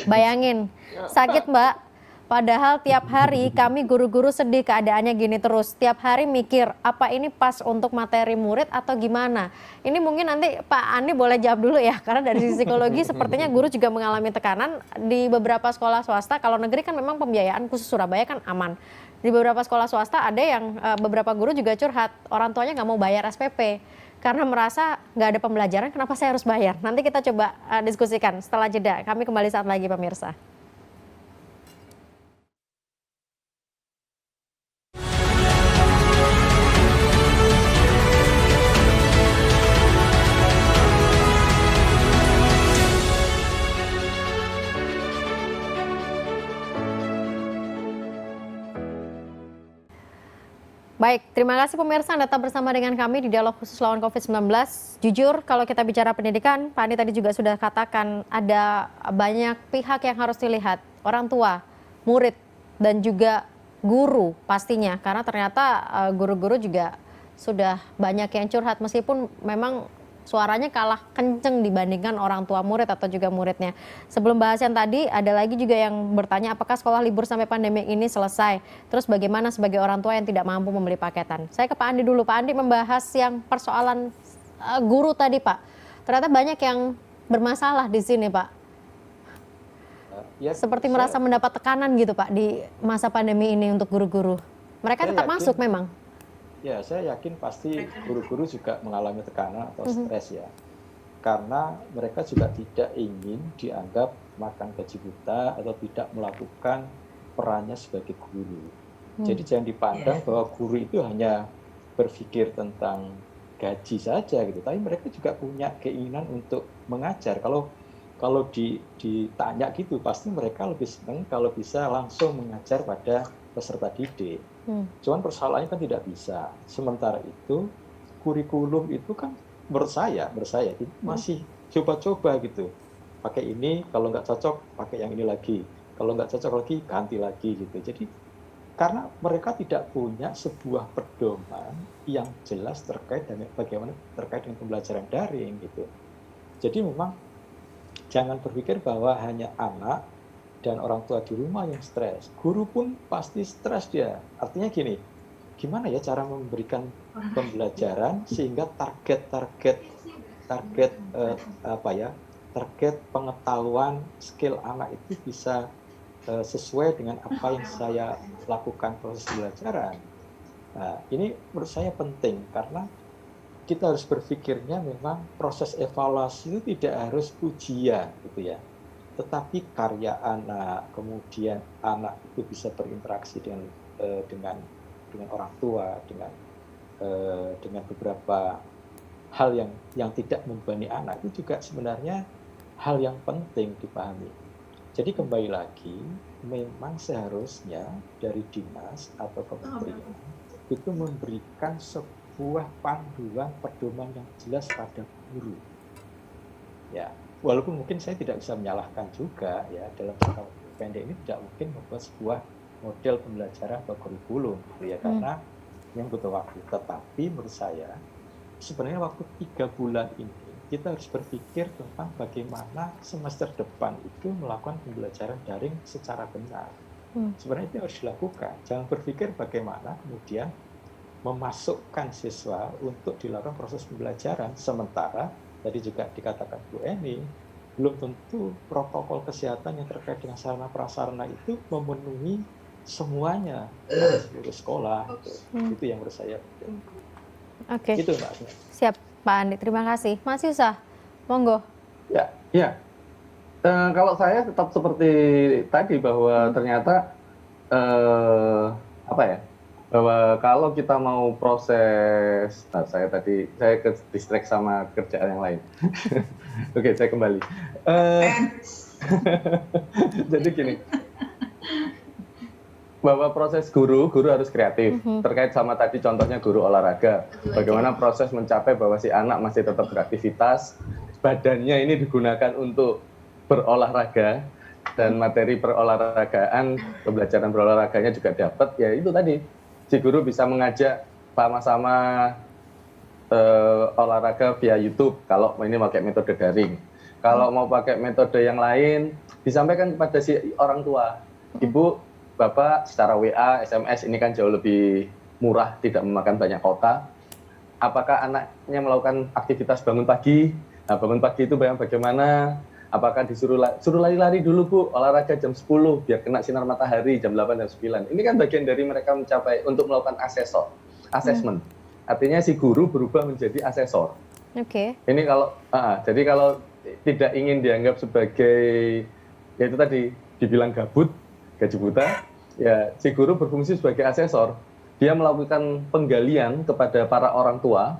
Bayangin, sakit Mbak. Padahal tiap hari kami guru-guru sedih keadaannya gini terus. Tiap hari mikir, apa ini pas untuk materi murid atau gimana? Ini mungkin nanti Pak Andi boleh jawab dulu ya, karena dari sisi psikologi sepertinya guru juga mengalami tekanan di beberapa sekolah swasta. Kalau negeri kan memang pembiayaan khusus Surabaya kan aman. Di beberapa sekolah swasta ada yang beberapa guru juga curhat, orang tuanya nggak mau bayar SPP karena merasa nggak ada pembelajaran, kenapa saya harus bayar? Nanti kita coba diskusikan setelah jeda. Kami kembali saat lagi pemirsa. Baik, terima kasih pemirsa Anda tetap bersama dengan kami di dialog khusus lawan COVID-19. Jujur, kalau kita bicara pendidikan, Pak Andi tadi juga sudah katakan ada banyak pihak yang harus dilihat. Orang tua, murid, dan juga guru pastinya. Karena ternyata guru-guru juga sudah banyak yang curhat meskipun memang suaranya kalah kenceng dibandingkan orang tua murid atau juga muridnya. Sebelum bahas yang tadi, ada lagi juga yang bertanya apakah sekolah libur sampai pandemi ini selesai. Terus bagaimana sebagai orang tua yang tidak mampu membeli paketan. Saya ke Pak Andi dulu. Pak Andi membahas yang persoalan guru tadi Pak. Ternyata banyak yang bermasalah di sini Pak. Ya, seperti merasa mendapat tekanan gitu Pak di masa pandemi ini untuk guru-guru. Mereka tetap masuk memang. Ya, saya yakin pasti guru-guru juga mengalami tekanan atau stres ya. Karena mereka juga tidak ingin dianggap makan gaji buta atau tidak melakukan perannya sebagai guru. Jadi jangan dipandang bahwa guru itu hanya berpikir tentang gaji saja gitu. Tapi mereka juga punya keinginan untuk mengajar. Kalau ditanya gitu, pasti mereka lebih senang kalau bisa langsung mengajar pada peserta didik. Cuman persoalannya kan tidak bisa. Sementara itu kurikulum itu kan menurut saya masih coba-coba gitu. Pakai ini, kalau nggak cocok pakai yang ini lagi. Kalau nggak cocok lagi ganti lagi gitu. Jadi karena mereka tidak punya sebuah pedoman yang jelas terkait dengan bagaimana terkait dengan pembelajaran daring gitu. Jadi memang jangan berpikir bahwa hanya anak dan orang tua di rumah yang stres. Guru pun pasti stres dia. Artinya gini, gimana ya cara memberikan pembelajaran sehingga target pengetahuan skill anak itu bisa sesuai dengan apa yang saya lakukan proses pembelajaran. Nah, ini menurut saya penting karena kita harus berpikirnya memang proses evaluasi itu tidak harus ujian gitu ya. Tetapi karya anak, kemudian anak itu bisa berinteraksi dengan orang tua, dengan beberapa hal yang tidak membebani anak itu juga sebenarnya hal yang penting dipahami. Jadi kembali lagi, memang seharusnya dari dinas atau kementerian itu memberikan sebuah panduan pedoman yang jelas pada guru. Ya, walaupun mungkin saya tidak bisa menyalahkan juga ya dalam jangka pendek ini tidak mungkin membuat sebuah model pembelajaran atau kurikulum, gitu ya, karena yang butuh waktu. Tetapi menurut saya sebenarnya waktu 3 bulan ini kita harus berpikir tentang bagaimana semester depan itu melakukan pembelajaran daring secara benar. Sebenarnya itu harus dilakukan. Jangan berpikir bagaimana kemudian memasukkan siswa untuk dilakukan proses pembelajaran. Sementara tadi juga dikatakan Bu Eni, belum tentu protokol kesehatan yang terkait dengan sarana prasarana itu memenuhi semuanya di seluruh sekolah. Itu yang menurut saya penting. Oke. Itu Mbak. Siap Pak Andi, terima kasih. Mas Yusah, monggo. Ya. Kalau saya tetap seperti tadi bahwa ternyata bahwa kalau kita mau proses, saya ke distract sama kerjaan yang lain. Oke, saya kembali. Jadi gini, bahwa proses guru harus kreatif. Terkait sama tadi contohnya guru olahraga, bagaimana proses mencapai bahwa si anak masih tetap beraktivitas, badannya ini digunakan untuk berolahraga, dan materi perolahragaan, pembelajaran berolahraganya juga dapat. Ya itu tadi, si guru bisa mengajak sama-sama olahraga via YouTube kalau ini pakai metode daring. Kalau mau pakai metode yang lain, disampaikan kepada si orang tua, Ibu, Bapak secara WA, SMS ini kan jauh lebih murah, tidak memakan banyak kota. Apakah anaknya melakukan aktivitas bangun pagi? Nah, bangun pagi itu bagaimana? Apakah suruh lari-lari dulu Bu, olahraga jam 10 biar kena sinar matahari jam 8 dan 9. Ini kan bagian dari mereka mencapai untuk melakukan assessment. Artinya si guru berubah menjadi asesor. Oke. Ini jadi kalau tidak ingin dianggap sebagai, ya itu tadi dibilang gabut, gaji buta, ya si guru berfungsi sebagai asesor. Dia melakukan penggalian kepada para orang tua.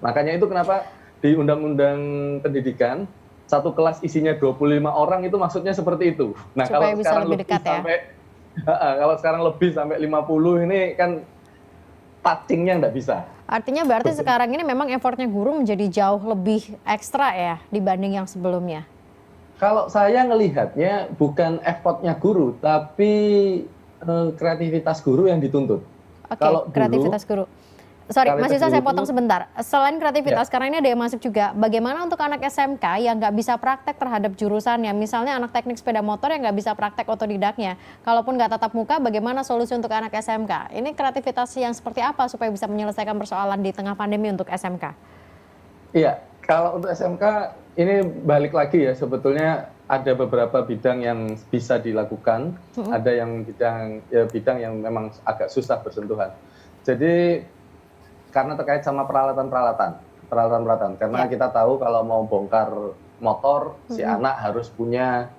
Makanya itu kenapa di Undang-Undang Pendidikan satu kelas isinya 25 orang itu maksudnya seperti itu. Nah, supaya kalau bisa sekarang lebih dekat kalau sekarang lebih sampai 50 ini kan touching-nya nggak bisa. Artinya berarti sekarang ini memang effortnya guru menjadi jauh lebih ekstra ya dibanding yang sebelumnya. Kalau saya ngelihatnya bukan effortnya guru, tapi kreativitas guru yang dituntut. Oke, kreativitas guru. Sorry, Mas Yusah, saya potong sebentar. Selain kreativitas, karena ini ada yang masuk juga. Bagaimana untuk anak SMK yang nggak bisa praktek terhadap jurusannya? Misalnya anak teknik sepeda motor yang nggak bisa praktek otodidaknya. Kalaupun nggak tatap muka, bagaimana solusi untuk anak SMK? Ini kreativitas yang seperti apa supaya bisa menyelesaikan persoalan di tengah pandemi untuk SMK? Iya, kalau untuk SMK ini balik lagi ya, sebetulnya ada beberapa bidang yang bisa dilakukan, ada yang bidang yang memang agak susah bersentuhan. Jadi karena terkait sama peralatan-peralatan, karena kita tahu kalau mau bongkar motor, si anak harus punya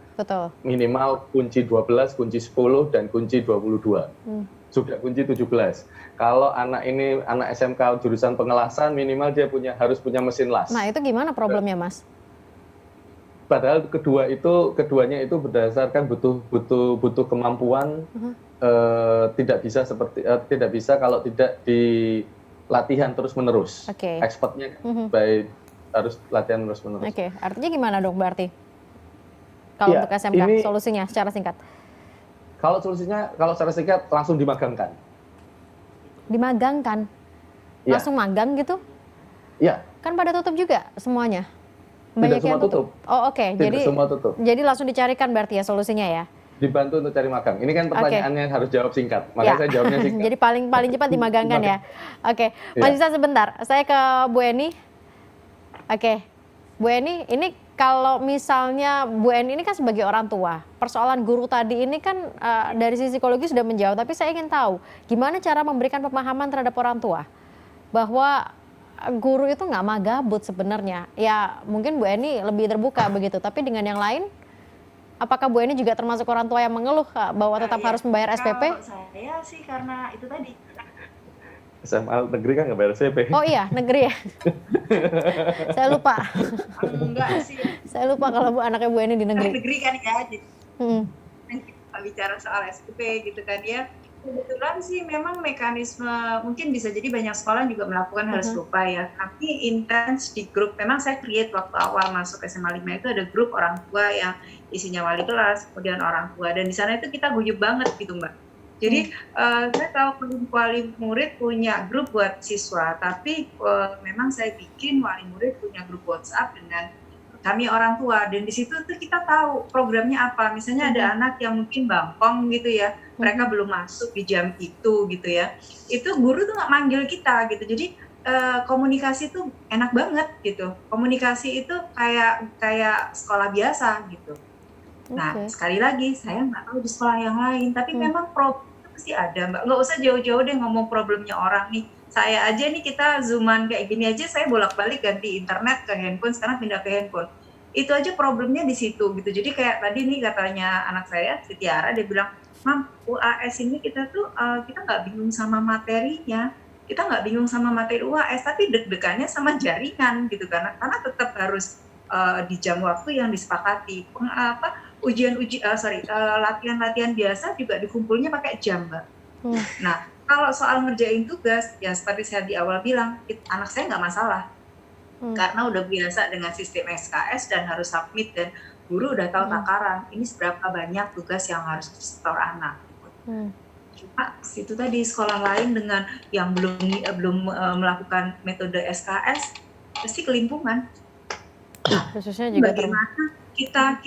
minimal kunci 12, kunci 10, dan kunci 22. Sudah kunci 17. Kalau anak SMK jurusan pengelasan, minimal dia harus punya mesin las. Nah, itu gimana problemnya, Mas? Padahal keduanya itu berdasarkan butuh kemampuan, tidak bisa kalau tidak di latihan terus-menerus. Expertnya harus latihan terus-menerus. Oke, artinya gimana dong berarti? Kalau untuk SMK, solusinya secara singkat? Kalau secara singkat langsung dimagangkan. Dimagangkan? Langsung magang gitu? Iya. Kan pada tutup juga semuanya? Tidak semua tutup. Oh oke, jadi semua tutup. Jadi langsung dicarikan berarti ya solusinya ya? dibantu untuk cari magang. Ini kan pertanyaannya harus jawab singkat, makanya saya jawabnya singkat. Jadi paling cepat dimagangkan ya. Oke, Mas Yusa sebentar, saya ke Bu Eni. Oke, Bu Eni, ini kalau misalnya Bu Eni ini kan sebagai orang tua, persoalan guru tadi ini kan dari sisi psikologi sudah menjawab, tapi saya ingin tahu gimana cara memberikan pemahaman terhadap orang tua bahwa guru itu nggak magabut sebenarnya. Ya mungkin Bu Eni lebih terbuka begitu, tapi dengan yang lain, apakah Bu Eni juga termasuk orang tua yang mengeluh bahwa tetap harus membayar SPP? Kalau saya sih karena itu tadi. SMA negeri kan nggak bayar SPP. Oh iya, negeri ya. Saya lupa. Enggak sih. Saya lupa kalau anaknya Bu Eni di negeri. Negeri kan ya. Jadi kita bicara soal SPP gitu kan ya. Kebetulan sih memang mekanisme mungkin bisa jadi banyak sekolah juga melakukan hal serupa ya. Tapi intens di grup. Memang saya create waktu awal masuk SMA 5 itu ada grup orang tua yang isinya wali kelas, kemudian orang tua, dan di sana itu kita guyup banget gitu Mbak. Jadi saya tahu wali murid punya grup buat siswa, tapi memang saya bikin wali murid punya grup WhatsApp dengan kami orang tua, dan di situ tuh kita tahu programnya apa. Misalnya ada anak yang mungkin bangkong gitu ya, mereka belum masuk di jam itu gitu ya, itu guru tuh nggak manggil kita gitu. Jadi komunikasi tuh enak banget gitu. Komunikasi itu kayak sekolah biasa gitu. Nah, sekali lagi, saya nggak tahu di sekolah yang lain, tapi memang problem itu pasti ada, Mbak. Nggak usah jauh-jauh deh ngomong problemnya orang nih. Saya aja nih, kita Zooman kayak gini aja, saya bolak-balik ganti internet ke handphone, sekarang pindah ke handphone. Itu aja problemnya di situ, gitu. Jadi kayak tadi nih katanya anak saya, si Tiara, dia bilang, Mam, UAS ini kita tuh, kita nggak bingung sama materinya, kita nggak bingung sama materi UAS, tapi deg-degannya sama jaringan, gitu. Karena tetap harus di jam waktu yang disepakati. Latihan-latihan biasa juga dikumpulnya pakai jam, Mbak. Nah, kalau soal ngerjain tugas, ya seperti saya di awal bilang, anak saya nggak masalah. Karena udah biasa dengan sistem SKS dan harus submit, dan guru udah tahu takaran, ini seberapa banyak tugas yang harus disetor anak. Cuma itu tadi sekolah lain dengan yang belum melakukan metode SKS, pasti kelimpungan. Khususnya juga bagaimana kita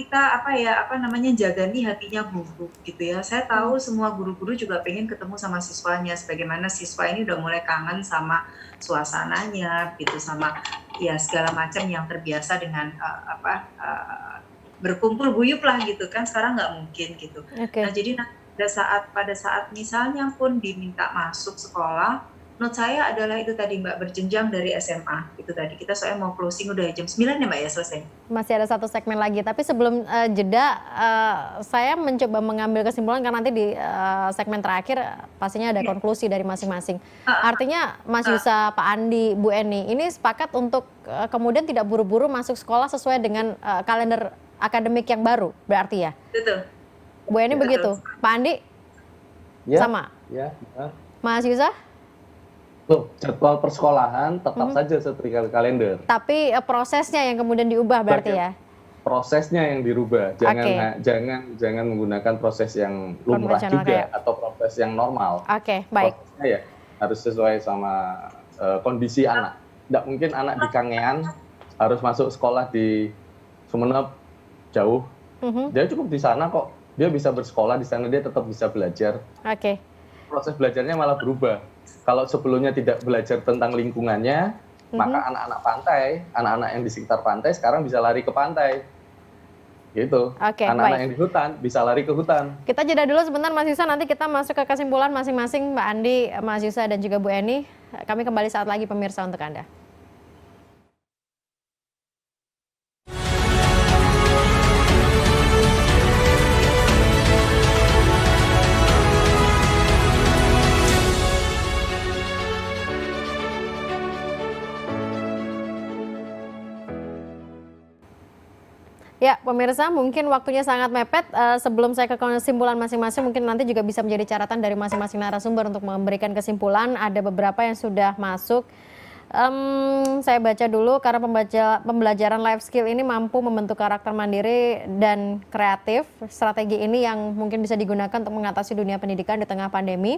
jaga nih hatinya guru gitu ya. Saya tahu semua guru-guru juga pengen ketemu sama siswanya, sebagaimana siswa ini udah mulai kangen sama suasananya gitu, sama ya segala macam yang terbiasa dengan berkumpul guyup lah gitu kan, sekarang nggak mungkin gitu. Nah jadi pada saat misalnya pun diminta masuk sekolah, menurut saya adalah itu tadi Mbak, berjenjang dari SMA. Itu tadi, kita soalnya mau closing udah jam 9 ya Mbak ya, selesai. Masih ada satu segmen lagi, tapi sebelum jeda, saya mencoba mengambil kesimpulan karena nanti di segmen terakhir pastinya ada konklusi dari masing-masing. Artinya Mas Yusa, Pak Andi, Bu Eni, ini sepakat untuk kemudian tidak buru-buru masuk sekolah sesuai dengan kalender akademik yang baru, berarti ya? Betul. Bu Eni begitu, Pak Andi? Ya, sama? Ya. Mas Yusa? Jadwal persekolahan tetap saja seperti kalender. Tapi prosesnya yang kemudian diubah berarti ya? Prosesnya yang dirubah. Jangan menggunakan proses yang lumrah juga atau proses yang normal. Oke, baik. Prosesnya ya harus sesuai sama kondisi anak. Tidak mungkin anak di Kangean harus masuk sekolah di Sumeneb jauh. Dia cukup di sana kok. Dia bisa bersekolah di sana, dia tetap bisa belajar. Oke. Proses belajarnya malah berubah. Kalau sebelumnya tidak belajar tentang lingkungannya, maka anak-anak pantai, anak-anak yang di sekitar pantai sekarang bisa lari ke pantai. Gitu. Anak-anak yang di hutan bisa lari ke hutan. Kita jeda dulu sebentar Mas Yusa, nanti kita masuk ke kesimpulan masing-masing, Mbak Andi, Mas Yusa dan juga Bu Eni. Kami kembali saat lagi pemirsa untuk Anda. Ya, pemirsa, mungkin waktunya sangat mepet. Sebelum saya ke kesimpulan masing-masing, mungkin nanti juga bisa menjadi catatan dari masing-masing narasumber untuk memberikan kesimpulan. Ada beberapa yang sudah masuk. Saya baca dulu, karena pembelajaran life skill ini mampu membentuk karakter mandiri dan kreatif. Strategi ini yang mungkin bisa digunakan untuk mengatasi dunia pendidikan di tengah pandemi.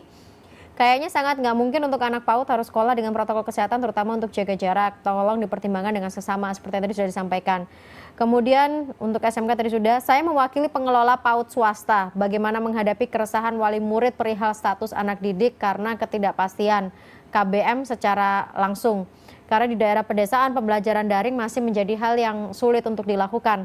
Kayaknya sangat nggak mungkin untuk anak PAUD harus sekolah dengan protokol kesehatan, terutama untuk jaga jarak. Tolong dipertimbangkan dengan sesama, seperti yang tadi sudah disampaikan. Kemudian untuk SMK tadi sudah, saya mewakili pengelola PAUD swasta. Bagaimana menghadapi keresahan wali murid perihal status anak didik karena ketidakpastian KBM secara langsung. Karena di daerah pedesaan pembelajaran daring masih menjadi hal yang sulit untuk dilakukan.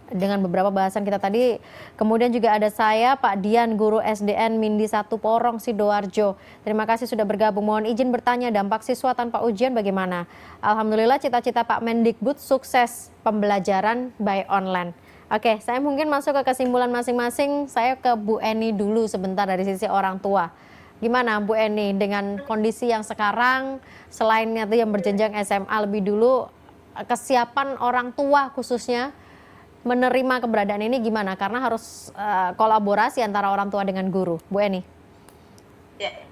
Dengan beberapa bahasan kita tadi, kemudian juga ada saya, Pak Dian, guru SDN Mindi 1 Porong, Sidoarjo. Terima kasih sudah bergabung. Mohon izin bertanya, dampak siswa tanpa ujian bagaimana? Alhamdulillah cita-cita Pak Mendikbud sukses pembelajaran by online. Oke, saya mungkin masuk ke kesimpulan masing-masing. Saya ke Bu Eni dulu sebentar dari sisi orang tua. Gimana Bu Eni dengan kondisi yang sekarang, selain itu yang berjenjang SMA lebih dulu, kesiapan orang tua khususnya menerima keberadaan ini gimana? Karena harus kolaborasi antara orang tua dengan guru. Bu Eni. Ya,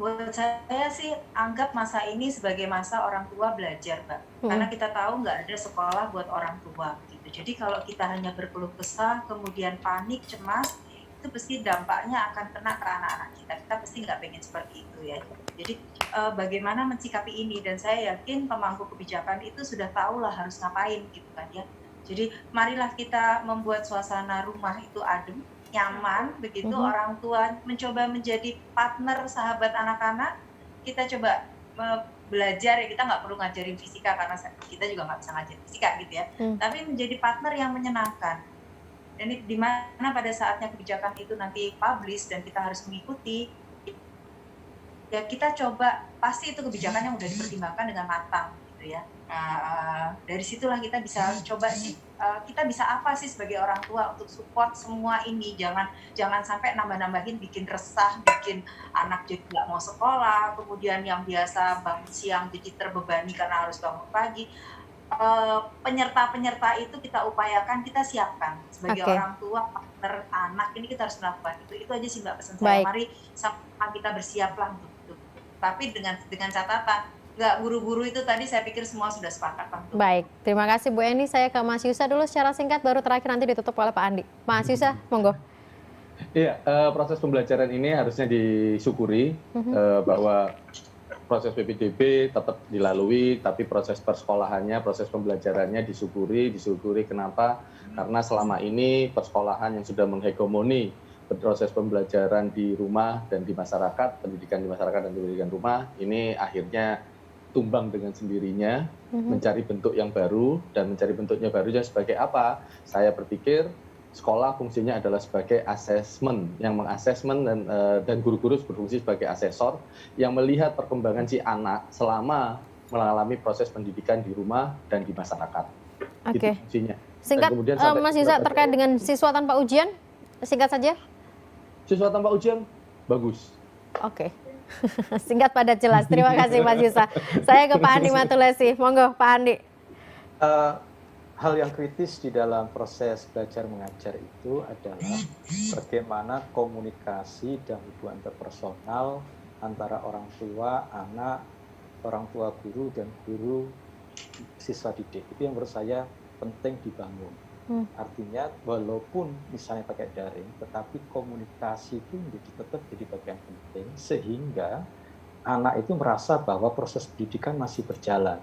buat saya sih anggap masa ini sebagai masa orang tua belajar, Mbak. Karena kita tahu nggak ada sekolah buat orang tua gitu. Jadi kalau kita hanya berkeluh kesah, kemudian panik, cemas, itu pasti dampaknya akan kena ke anak-anak kita. Kita pasti nggak pengen seperti itu ya. Jadi bagaimana mensikapi ini, dan saya yakin pemangku kebijakan itu sudah tahu lah harus ngapain gitu kan ya. Jadi marilah kita membuat suasana rumah itu adem, nyaman, begitu orang tua mencoba menjadi partner sahabat anak-anak. Kita coba belajar ya, kita nggak perlu ngajarin fisika karena kita juga nggak bisa ngajarin fisika gitu ya. Tapi menjadi partner yang menyenangkan. Dan di mana pada saatnya kebijakan itu nanti publish dan kita harus mengikuti, ya kita coba, pasti itu kebijakan yang udah dipertimbangkan dengan matang gitu ya. Dari situlah kita bisa coba sih, kita bisa apa sih sebagai orang tua untuk support semua ini. Jangan sampai nambah-nambahin, bikin resah, bikin anak jadi nggak mau sekolah, kemudian yang biasa bangun siang jadi terbebani karena harus bangun pagi. Penyerta-penyerta itu kita upayakan, kita siapkan sebagai orang tua, partner anak, ini kita harus melakukan itu aja sih Mbak pesan saya. Mari sama kita bersiaplah untuk itu, tapi dengan catatan nggak buru-buru. Itu tadi saya pikir semua sudah sepakat. Baik, terima kasih Bu Eni. Saya ke Mas Yusa dulu secara singkat, baru terakhir nanti ditutup oleh Pak Andi. Mas Yusa, monggo. Iya, proses pembelajaran ini harusnya disyukuri bahwa proses PPDB tetap dilalui, tapi proses persekolahannya, proses pembelajarannya disyukuri. Kenapa? Karena selama ini persekolahan yang sudah menghegemoni proses pembelajaran di rumah dan di masyarakat, pendidikan di masyarakat dan pendidikan rumah, ini akhirnya tumbang dengan sendirinya, mencari bentuk yang baru, dan mencari bentuknya barunya sebagai apa? Saya berpikir sekolah fungsinya adalah sebagai asesmen, yang mengasesmen dan guru-guru berfungsi sebagai asesor yang melihat perkembangan si anak selama mengalami proses pendidikan di rumah dan di masyarakat. Itu fungsinya. Singkat, Mas Yusa, terkait dengan siswa tanpa ujian, singkat saja. Siswa tanpa ujian, bagus. Oke. Singkat padat jelas. Terima kasih Mas Yusa. Saya ke Pak Andi Matulesi. Monggo Pak Andi. Hal yang kritis di dalam proses belajar mengajar itu adalah bagaimana komunikasi dan hubungan interpersonal antara orang tua, anak, orang tua guru, dan guru siswa didik. Itu yang menurut saya penting dibangun. Artinya walaupun misalnya pakai daring, tetapi komunikasi itu tetap jadi bagian penting sehingga anak itu merasa bahwa proses pendidikan masih berjalan.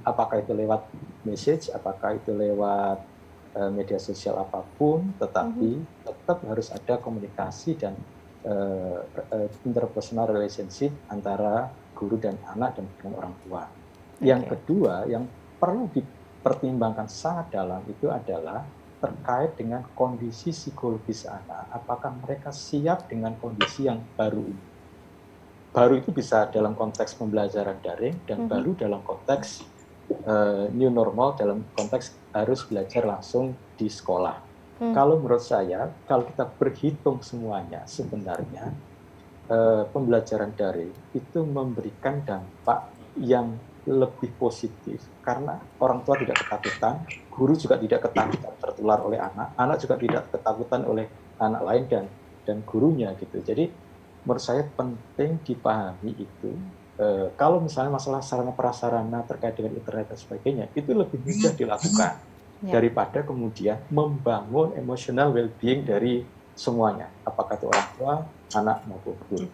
Apakah itu lewat message, apakah itu lewat media sosial apapun, tetapi tetap harus ada komunikasi dan interpersonal relationship antara guru dan anak dan dengan orang tua. Yang kedua, yang perlu dipertimbangkan sangat dalam itu adalah terkait dengan kondisi psikologis anak. Apakah mereka siap dengan kondisi yang baru ini? Baru itu bisa dalam konteks pembelajaran daring dan baru dalam konteks new normal, dalam konteks harus belajar langsung di sekolah. Kalau menurut saya, kalau kita berhitung semuanya, sebenarnya pembelajaran daring itu memberikan dampak yang lebih positif karena orang tua tidak ketakutan, guru juga tidak ketakutan tertular oleh anak juga tidak ketakutan oleh anak lain dan gurunya gitu. Jadi menurut saya penting dipahami itu, kalau misalnya masalah sarana prasarana terkait dengan internet dan sebagainya, itu lebih mudah dilakukan daripada kemudian membangun emotional well-being dari semuanya, apakah itu orang tua, anak maupun guru.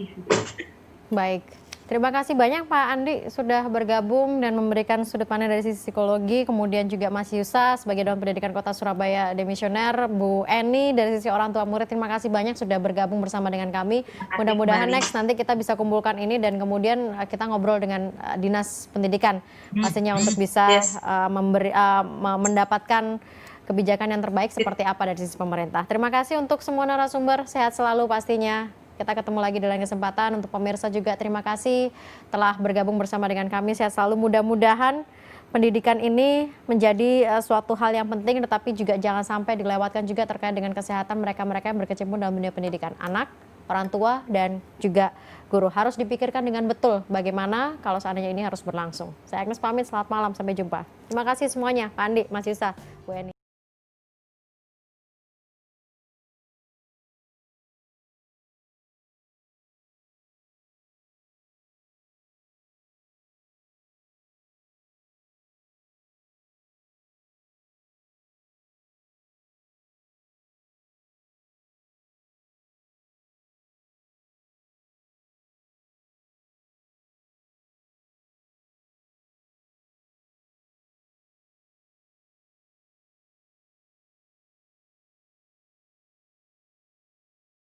Baik, Terima kasih banyak Pak Andi sudah bergabung dan memberikan sudut pandang dari sisi psikologi, kemudian juga Mas Yusa sebagai Dewan Pendidikan Kota Surabaya Demisioner, Bu Eni dari sisi orang tua murid, terima kasih banyak sudah bergabung bersama dengan kami. Mudah-mudahan next nanti kita bisa kumpulkan ini dan kemudian kita ngobrol dengan Dinas Pendidikan pastinya untuk bisa mendapatkan kebijakan yang terbaik seperti apa dari sisi pemerintah. Terima kasih untuk semua narasumber, sehat selalu pastinya. Kita ketemu lagi di lain kesempatan. Untuk pemirsa juga terima kasih telah bergabung bersama dengan kami. Sehat selalu, mudah-mudahan pendidikan ini menjadi suatu hal yang penting, tetapi juga jangan sampai dilewatkan juga terkait dengan kesehatan mereka-mereka yang berkecimpung dalam dunia pendidikan. Anak, orang tua, dan juga guru. Harus dipikirkan dengan betul bagaimana kalau seandainya ini harus berlangsung. Saya Agnes pamit, selamat malam, sampai jumpa. Terima kasih semuanya, Pak Andi, Mas Yusa, Bu Eni.